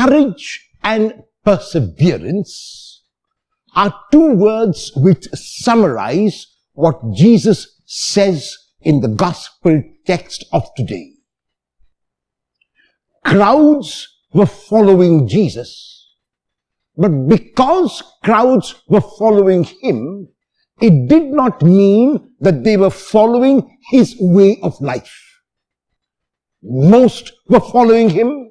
Courage and perseverance are two words which summarize what Jesus says in the gospel text of today. Crowds were following Jesus, but because crowds were following him, it did not mean that they were following his way of life. Most were following him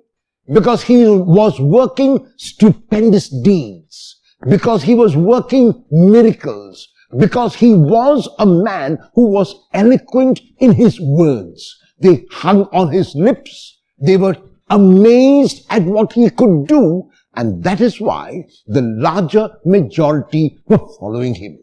because he was working stupendous deeds, because he was working miracles, because he was a man who was eloquent in his words. They hung on his lips. They were amazed at what he could do, and that is why the larger majority were following him.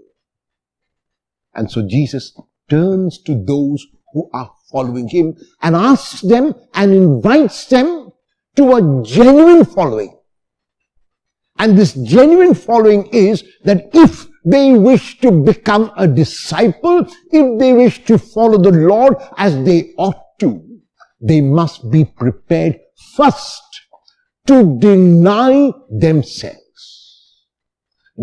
And so Jesus turns to those who are following him and asks them and invites them to a genuine following. And this genuine following is that if they wish to become a disciple, if they wish to follow the Lord as they ought to, they must be prepared first to deny themselves.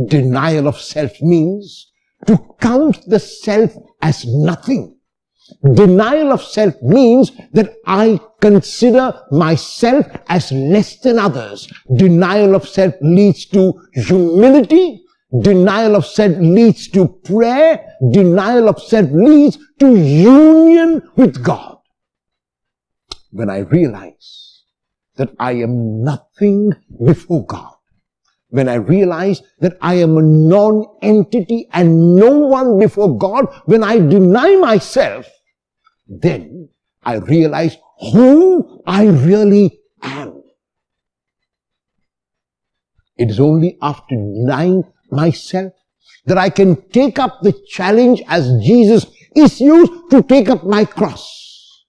Denial of self means to count the self as nothing. Denial of self means that I consider myself as less than others. Denial of self leads to humility. Denial of self leads to prayer. Denial of self leads to union with God. When I realize that I am nothing before God, when I realize that I am a non-entity and no one before God, when I deny myself, then I realize who I really am. It is only after denying myself that I can take up the challenge as Jesus is used to take up my cross.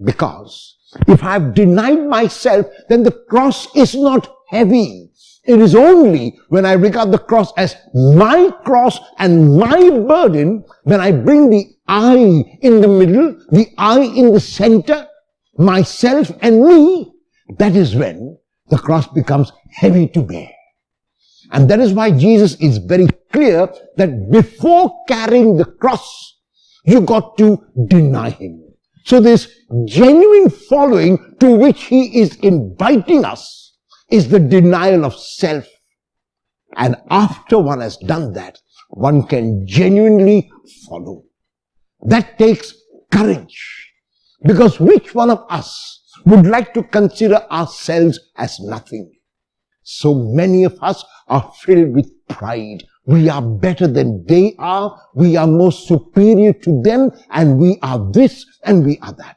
Because if I have denied myself, then the cross is not heavy. It is only when I regard the cross as my cross and my burden, when I bring the I in the middle, the I in the center, myself and me, that is when the cross becomes heavy to bear. And that is why Jesus is very clear that before carrying the cross, you got to deny him. So this genuine following to which he is inviting us is the denial of self. And after one has done that, one can genuinely follow. That takes courage. Because which one of us would like to consider ourselves as nothing? So many of us are filled with pride. We are better than they are. We are more superior to them. And we are this and we are that.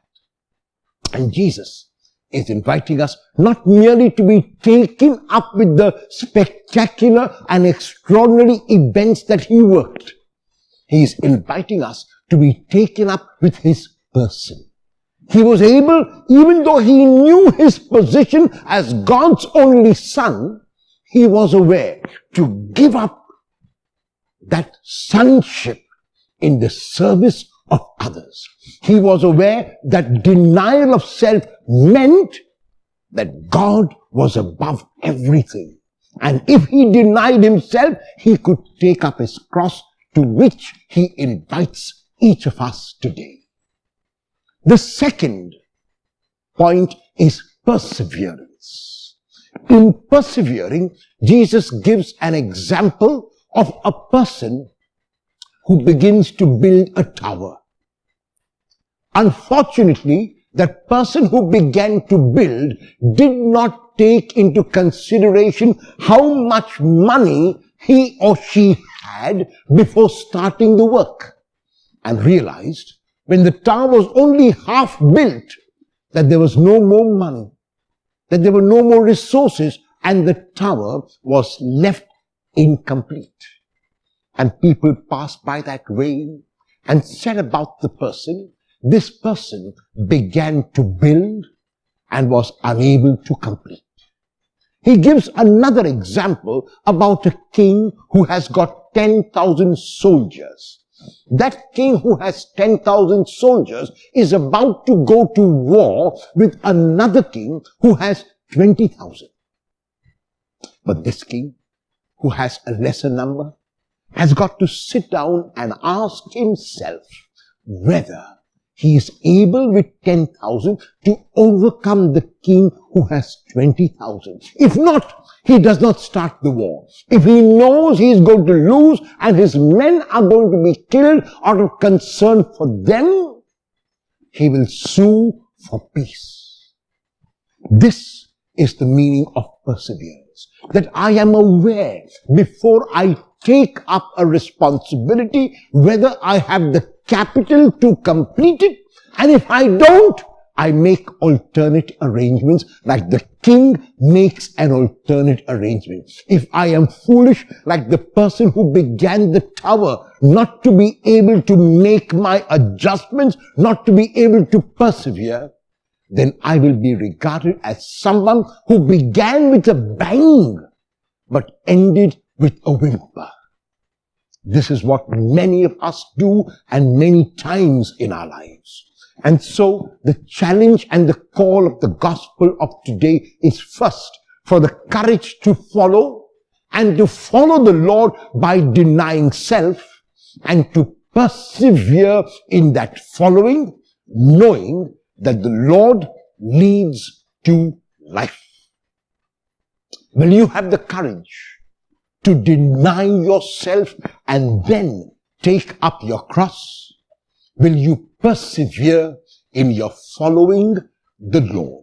And Jesus is inviting us not merely to be taken up with the spectacular and extraordinary events that he worked. He is inviting us to be taken up with his person. He was able, even though he knew his position as God's only son, he was aware to give up that sonship in the service of others. He was aware that denial of self meant that God was above everything. And if he denied himself, he could take up his cross, to which he invites each of us today. The second point is perseverance. In persevering, Jesus gives an example of a person who begins to build a tower. Unfortunately, that person who began to build did not take into consideration how much money he or she had before starting the work, and realized when the tower was only half built that there was no more money, that there were no more resources, and the tower was left incomplete. And people passed by that way and said about the person, this person began to build and was unable to complete. He gives another example about a king who has got 10,000 soldiers. That king who has 10,000 soldiers is about to go to war with another king who has 20,000. But this king, who has a lesser number, has got to sit down and ask himself whether he is able with 10,000 to overcome the king who has 20,000. If not, he does not start the war. If he knows he is going to lose and his men are going to be killed out of concern for them, he will sue for peace. This is the meaning of perseverance. That I am aware before I take up a responsibility whether I have the capital to complete it, and if I don't, I make alternate arrangements like the king makes an alternate arrangement. If I am foolish like the person who began the tower, not to be able to make my adjustments, not to be able to persevere, then I will be regarded as someone who began with a bang but ended with a whimper. This is what many of us do and many times in our lives. And so the challenge and the call of the gospel of today is first for the courage to follow and to follow the Lord by denying self and to persevere in that following, knowing that the Lord leads to life. Will you have the courage to deny yourself and then take up your cross? Will you persevere in your following the Lord?